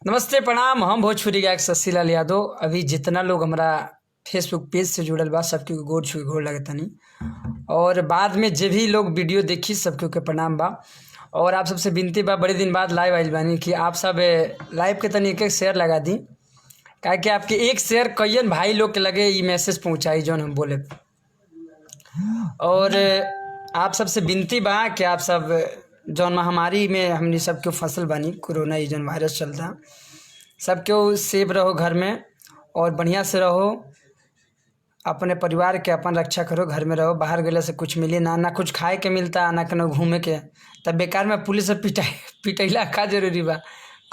नमस्ते प्रणाम। हम भोजपुरी गायक शशिलाल यादव। अभी जितना लोग हमारा फेसबुक पेज से जुड़ल बा सबके गोर छू गोर लगतनी और बाद में जे भी लोग वीडियो देखी सबके के प्रणाम बा। और आप सबसे विनती बा, बड़े दिन बाद लाइव आइल बानी कि आप सब लाइव के तनी एक शेयर लगा दी, काहे कि आपके एक शेयर कईयन भाई लोग के लगे ये मैसेज पहुँचाई जौन हम बोले। और आप सबसे विनती बा कि आप सब जौन महामारी में हमने सबके फसल बानी, कोरोना ये जौन वायरस चलता, सबके सेफ रहो घर में और बढ़िया से रहो, अपने परिवार के अपन रक्षा करो, घर में रहो। बाहर गले से कुछ मिली ना कुछ खाए के मिलता ना कहीं घूमे के, तब बेकार में पुलिस से पिटैला का जरूरी बा।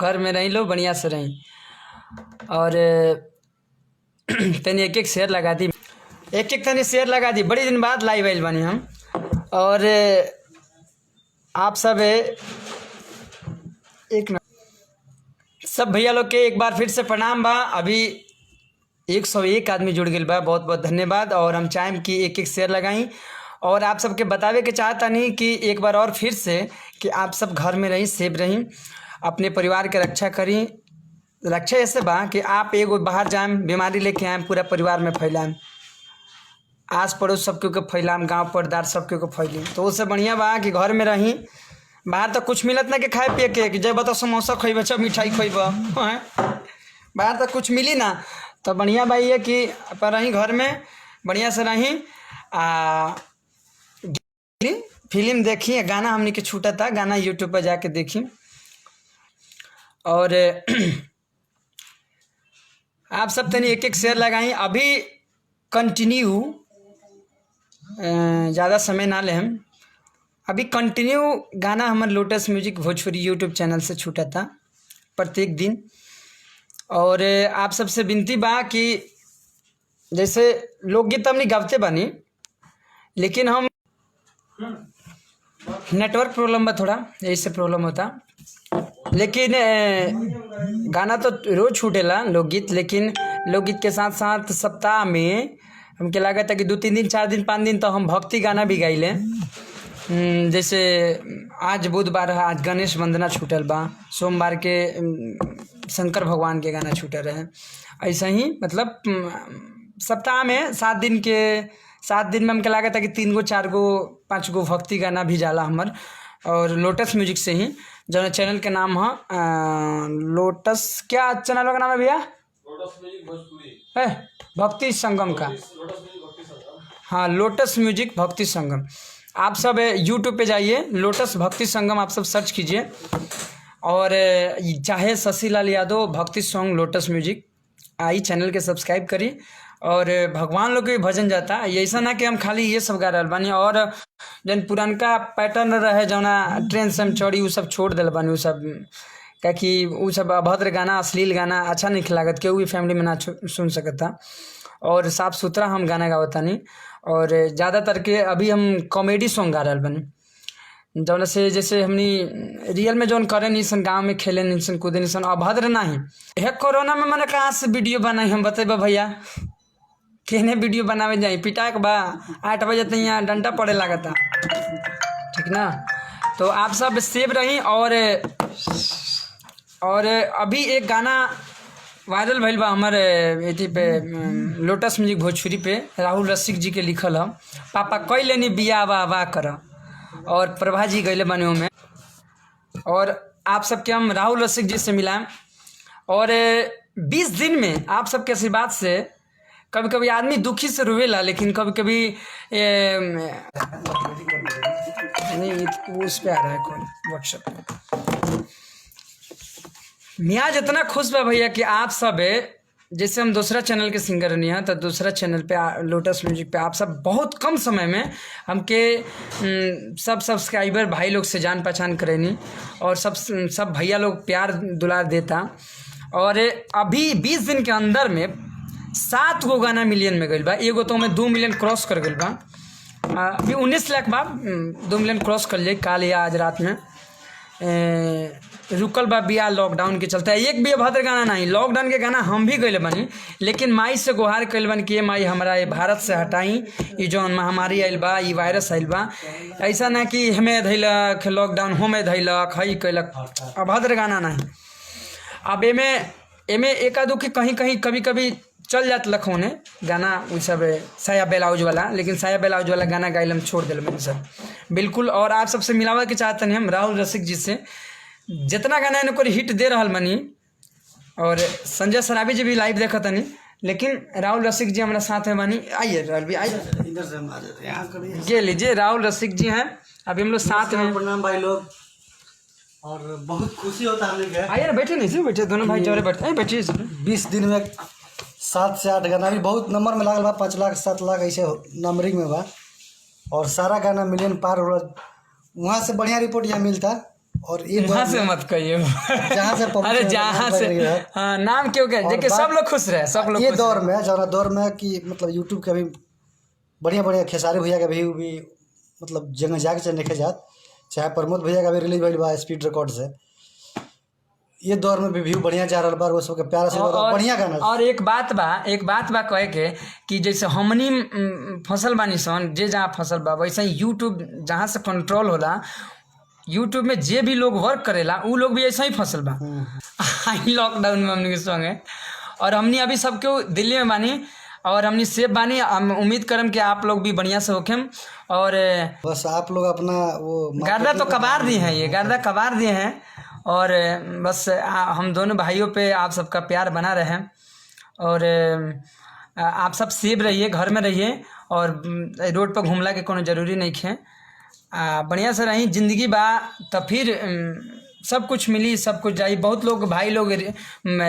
घर में रही लो, बढ़िया से रही। और तनी एक शेयर लगा दी, एक तनी शेयर लगा दी। बड़ी दिन बाद लाइव आइल बानी हम। और आप सब सब भैया लोग के एक बार फिर से प्रणाम बा। अभी 101 आदमी जुड़ गए बा, बहुत बहुत धन्यवाद। और हम चाहें कि एक शेयर लगाई और आप सबके बतावे के चाहता नहीं कि एक बार और फिर से कि आप सब घर में रहीं, सेफ रहीं, अपने परिवार के रक्षा करी। रक्षा ऐसे बा कि आप एगो बाहर जाएं, बीमारी लेके आएँ, पूरा परिवार में फैलाएं, आस पड़ोस सबके को फैलाम, गांव परदार सबके को फैली। तो उससे बढ़िया बा कि घर में रही। बाहर तो कुछ मिलत ना कि खाए पिए के, जब बताओ समोसा खइब, अच्छा मिठाई खइब, बाहर तो कुछ मिली ना। तो बढ़िया भाई है कि अपन रही घर में, बढ़िया से रही। फिल्म देखी, गाना हमने के छूटा था, गाना यूट्यूब पर जाके देखी। और आप सब तनी एक शेयर लगाई। अभी कंटिन्यू ज़्यादा समय ना ले, हम अभी कंटिन्यू गाना हमारे lotus Music Bhojpuri YouTube channel से छूटा था प्रत्येक दिन। और आप सबसे विनती बा कि जैसे लोकगीत हमने गाते बानी, लेकिन हम नेटवर्क प्रॉब्लम बा, थोड़ा यही से प्रॉब्लम होता। लेकिन गाना तो रोज छूटेला लोकगीत, लेकिन लोकगीत के साथ साथ सप्ताह में हमके लागत है कि 2-3 दिन 4 दिन 5 दिन तो हम भक्ति गाना भी गाइले। जैसे आज बुधवार है, आज गणेश वंदना छूटल बा, सोमवार के शंकर भगवान के गाना छूटल रहे। ऐसा ही मतलब सप्ताह में 7 दिन में हमके लागत है कि 3 गो 4 गो 5 गो भक्ति गाना भी जाला हमर। और लोटस म्यूजिक से ही, जो चैनल के नाम है लोटस, क्या चैनल का नाम है भैया? लोटस म्यूजिक भोजपुरी है, भक्ति संगम का। हाँ, लोटस म्यूजिक भक्ति संगम। आप सब यूट्यूब पे जाइए, लोटस भक्ति संगम आप सब सर्च कीजिए। और चाहे शशिलाल यादव भक्ति song lotus music I channel के सब्सक्राइब करी। और भगवान लोग के भजन जाता है, ऐसा ना कि हम खाली ये सब गा रहा बानी। और जन पुरानका पैटर्न रहे जौना ट्रेन से हम चढ़ी, वो सब छोड़ दिल बानी। वो सब कि वो सब अभद्र गाना, अश्लील गाना अच्छा नहीं लागत, केहू भी फैमिली में ना सुन सकता। और साफ़ सुथरा हम गाना गावता नहीं। और ज़्यादातर के अभी हम कॉमेडी सॉन्ग गा रहा बनी, जौन से जैसे हमनी रियल में जौन करे नहीं सन, गाँव में खेले नहीं सन, कूदे नहीं सन, अभद्र नहीं। यह कोरोना में मैंने कहाँ से वीडियो बनाई, हम बतेबा भैया केने वीडियो बनावे जाए? पिटा के बा 8 बजे तक यहाँ डंडा पड़े लागता, ठीक ना। तो आप सब सेफ रही। और अभी एक गाना वायरल भइल बा हमारे एथी पे लोटस म्यूजिक भोजपुरी पे, राहुल रसिक जी के लिखल है, पापा कई लेनी बिया वाह कर। और प्रभा जी गैले बने में। और आप सबके हम राहुल रसिक जी से मिलाएं। और 20 दिन में आप सबके आशीर्वाद से कभी कभी आदमी दुखी से रोवेला, लेकिन कभी कभी नहीं, उस पे आ रहा है कॉल व्हाट्सएप पे। मियाज इतना खुश बा भैया कि आप सब जैसे हम दूसरा चैनल के सिंगर नहीं हैं, तो दूसरा चैनल पे लोटस म्यूजिक पे आप सब बहुत कम समय में हमके सब सब्सक्राइबर भाई लोग से जान पहचान करेनी। और सब भैया लोग प्यार दुलार देता। और अभी 20 दिन के अंदर में 7 गो गाना मिलियन में गई बा। एगो तो में 2 मिलियन क्रॉस कर गई बा। अभी 19 लाख बा, 2 मिलियन क्रॉस कर लिए काल या आज रात में। रुकल बा बिया लॉकडाउन के चलते। एक भी अभद्र गाना नहीं, लॉकडाउन के गाना हम भी गए बनी, लेकिन माई से गुहार कैल बन कि माई हमारा ये भारत से हटाई, ये जो महामारी आयल बा, ये वायरस आयल बा। ऐसा ना कि हमें धैलक लॉकडाउन, हमें धैलक हई कैलक, अभद्र गाना नहीं। अब एमे एमे एक आधो के कहीं कहीं कभी कभी चल जात लखोने गाना उ सब साया ब्लाउज वाला, लेकिन साया ब्लाउज वाला गाना गाइल हम छोड़ दिल मैंने सब बिल्कुल। और आप सबसे मिलावा के चाहते हैं हम राहुल रसिक जी से, जितना गाना इनको हिट दे रहा मनी, और संजय सराबी जी भी लाइव देखा तनी, लेकिन राहुल रसिक जी हमारा साथ में बनी। आइए राहुल भी आइए, इधर से हम आ जाते हैं, यहाँ करिए। ये लीजिए राहुल रसिक जी हैं, अभी हम लोग साथ में। प्रणाम भाई लोग, और बहुत खुशी होता है हमें। आइए ना, बैठे नहीं से बैठे दोनों भाई जोरे बैठे, बैठिए। 20 दिन में 7 से 8 गाना भी बहुत नंबर में लागल बा, 5 लाख 7 लाख ऐसे नंबरिंग में बा, और सारा गाना मिलियन पार हो रहा। वहाँ से बढ़िया रिपोर्ट यहाँ मिलता, और ये वहाँ से मत कहिए, जहाँ से अरे जहाँ से, हाँ नाम क्यों कहे, देखिए सब लोग खुश रहे, सब लोग ये दौर में, जौना दौर में कि मतलब यूट्यूब के भी बढ़िया बढ़िया खेसारी भैया का भी मतलब जगह जाके चाहे देखे जात, चाहे प्रमोद भैया का भी रिलीज भइल बा स्पीड रिकॉर्ड से। ये दौर में भी व्यू बढ़िया जा रहा बा, वो सबके प्यार से बढ़िया गाना। और एक बात बा कहे के कि जैसे हमनी फसल बानी सन, जे जहाँ फसल बा वैसे ही यूट्यूब जहाँ से कंट्रोल होला, यूट्यूब में जे भी लोग वर्क करेला उ लोग भी ऐसा ही फसल बा। लॉकडाउन में हमने के संग है, और हमनी अभी सबके दिल्ली में बानी, और हमनी सेफ बानी। हम उम्मीद करम कि आप लोग भी बढ़िया से होखेम, और बस आप लोग अपना वो गर्दा तो कबार दिए हैं, ये गर्दा कबार दिए हैं, और बस हम दोनों भाइयों पे आप सबका प्यार बना रहे, और आप सब सेफ रहिए, घर में रहिए, और रोड पर घूमला के कोनो जरूरी नहीं है। बढ़िया से रही, जिंदगी बा तो फिर सब कुछ मिली, सब कुछ जाई। बहुत लोग भाई लोग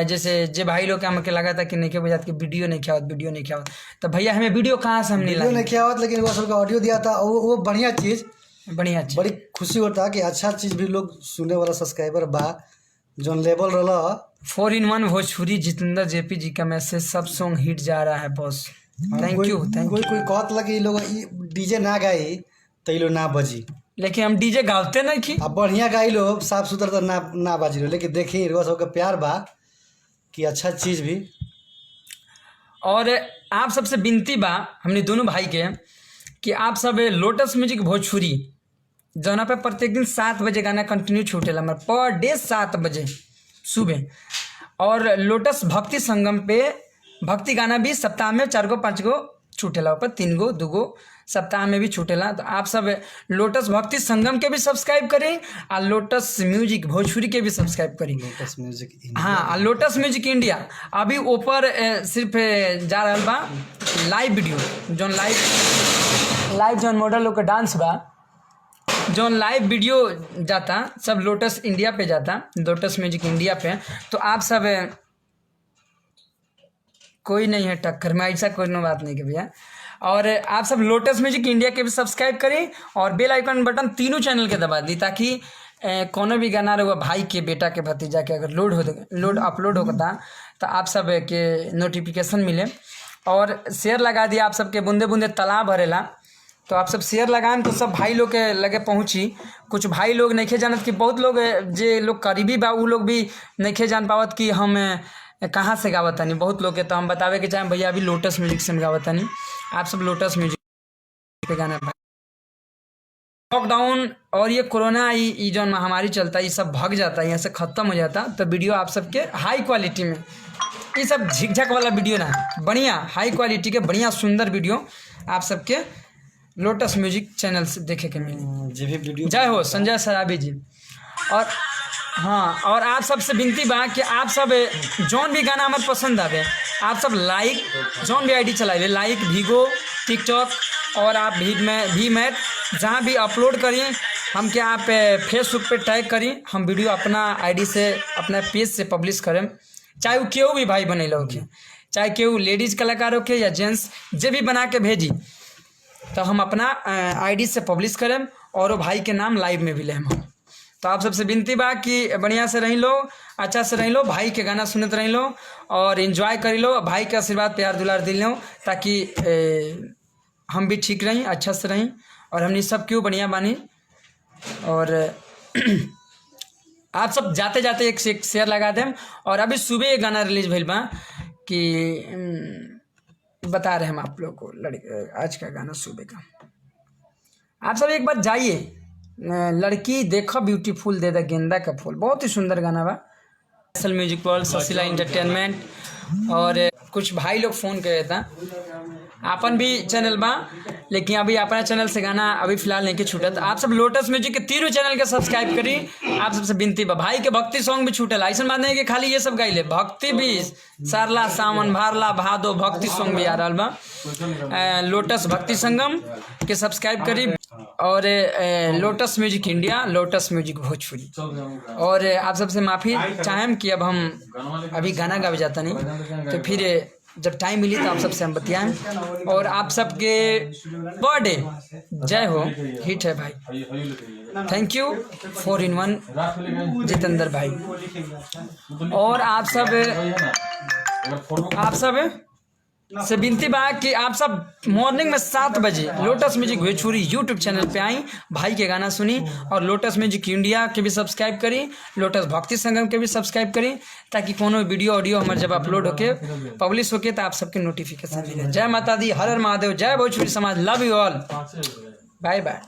जैसे जे भाई लोग के हमके लगा था कि नहीं के बुझात कि वीडियो नहीं आवत, तो भैया हमें वीडियो कहाँ से हम नहीं नहीं आवत, लेकिन वो सबका ऑडियो दिया था, वो बढ़िया चीज़, बड़ी खुशी होता है कि अच्छा चीज़ भी लोग सुने वाला सब्सक्राइबर बा, जो लेवल रहा 4-in-1 भोजपुरी जितेंद्र जेपी जी का मैसेज, सब सॉन्ग हिट जा रहा है बॉस, थैंक यू। कोई कहत लगे लोग डीजे ना गाई तो ये लोग ना बजी, लेकिन हम डीजे गाते नहीं की, अब बढ़िया गाई लो साफ सुथरा तो ना बाजी लो, लेकिन देखिए रोज सबका प्यार बा कि अच्छा चीज़ भी। और आप सबसे विनती बा हमने दोनों भाई के कि आप सब लोटस म्यूजिक भोजपुरी जौना पे प्रत्येक दिन 7 बजे गाना कंटिन्यू छूटेला, हमारा पर डे 7 बजे सुबह, और लोटस भक्ति संगम पे भक्ति गाना भी सप्ताह में 4 गो 5 गो छूटेला, ऊपर 3 गो 2 गो सप्ताह में भी छूटेला। तो आप सब लोटस भक्ति संगम के भी सब्सक्राइब करें, और लोटस म्यूजिक भोजपुरी के भी सब्सक्राइब करें, लोटस म्यूजिक इंडिया। हाँ, लोटस म्यूजिक इंडिया अभी ऊपर सिर्फ जा रहा बा लाइव वीडियो, जो लाइव जौन मॉडल लोग का डांस बा, जो लाइव वीडियो जाता सब लोटस इंडिया पे जाता, लोटस म्यूजिक इंडिया पे। तो आप सब कोई नहीं है टक्कर में, ऐसा कोई बात नहीं के भैया। और आप सब लोटस म्यूजिक इंडिया के भी सब्सक्राइब करें, और बेल आइकन बटन तीनों चैनल के दबा दी, ताकि कोनो भी गाना रहुआ भाई के बेटा के भतीजा के अगर अपलोड होता तो आप सब के नोटिफिकेशन मिले। और शेयर लगा दिया, आप सबके बूंदे बूंदे तालाब भरेला, तो आप सब शेयर लगाएं तो सब भाई लोग के लगे पहुँची। कुछ भाई लोग नहीं जानत कि बहुत लोग जे लोग करीबी बा उ लोग भी नहीं जान पावत कि हम कहाँ से गावत तानी। बहुत लोग के तो हम बतावे के चाहें भैया अभी लोटस म्यूजिक से हम गावत तानी, आप सब लोटस म्यूजिक पे गाना। लॉकडाउन और ये कोरोना ये जो महामारी चलता है, ये सब भाग जाता है, यहाँ से ख़त्म हो जाता, तो वीडियो आप सबके हाई क्वालिटी में, ये सब झिकझक वाला वीडियो ना, बढ़िया हाई क्वालिटी के बढ़िया सुंदर वीडियो आप सबके लोटस म्यूजिक चैनल से देखे के मिले। जय हो संजय सराबी जी। और हाँ, और आप सबसे विनती बा कि आप सब जौन भी गाना हमारे पसंद आवे, आप सब लाइक जौन भी आईडी चलाइए, लाइक भीगो टिकटॉक, और आप भी मैट जहाँ भी अपलोड करिए, हम क्या आप फेसबुक पे टैग करिए, हम वीडियो अपना आईडी से अपना पेज से पब्लिश करें, चाहे वो क्यों भी भाई बने लोग, चाहे क्यों लेडीज़ कलाकार हो या जेंट्स, जे भी बना के भेजी, तो हम अपना आईडी से पब्लिश करें, और वो भाई के नाम लाइव में भी लें हम। तो आप सबसे विनती बा कि बढ़िया से रही लो, अच्छा से रही लो, भाई के गाना सुनते रही लो, और इन्जॉय करी लो, भाई के आशीर्वाद प्यार दुलार दिल लो, ताकि हम भी ठीक रहें, अच्छा से रहें, और हमने सब क्यों बढ़िया बानी। और आप सब जाते जाते एक शेयर लगा दें। और अभी सुबह एक गाना रिलीज भइल बा कि बता रहे हम आप लोग को, आज का गाना सुबह का, आप सब एक बार जाइए, लड़की देखो ब्यूटीफुल दे द गेंदा का फूल, बहुत ही सुंदर गाना बा, असल म्यूजिक वर्ल्ड, ससीला एंटरटेनमेंट और कुछ भाई लोग फ़ोन करे था। आपन भी चैनल बा, लेकिन अभी अपना चैनल से गाना अभी फिलहाल नहीं के छूटत। आप सब लोटस म्यूजिक के तीनों चैनल के सब्सक्राइब करी। आप सबसे विनती बा, भाई के भक्ति सॉन्ग भी छूटेला, ऐसा बात नहीं कि खाली ये सब गाइले, भक्ति भी सरला सावन भारला भादो भक्ति सॉन्ग भी आ रहा बा। लोटस भक्ति संगम के सब्सक्राइब करी और lotus music India, lotus Music Bhojpuri. और आप सबसे माफ़ी चाहें कि अब हम अभी गाना गावे जाता नहीं, तो फिर जब टाइम मिली तो आप सबसे हम बतियाएं। और आप सबके बर्थडे जय हो, हिट है भाई। थैंक यू 4-in-1 जितेंद्र भाई। और आप सब से विनती बा कि आप सब मॉर्निंग में 7 बजे Lotus Music Bhojpuri YouTube channel पे आई, भाई के गाना सुनी। और लोटस म्यूजिक इंडिया के भी सब्सक्राइब करी, लोटस भक्ति संगम के भी सब्सक्राइब करी, ताकि कोनो वीडियो ऑडियो हमारे जब अपलोड होके पब्लिश होके तो आप सबके नोटिफिकेशन मिले। जय माता दी, हर हर महादेव, जय भोजपुरी समाज, love you all, bye by.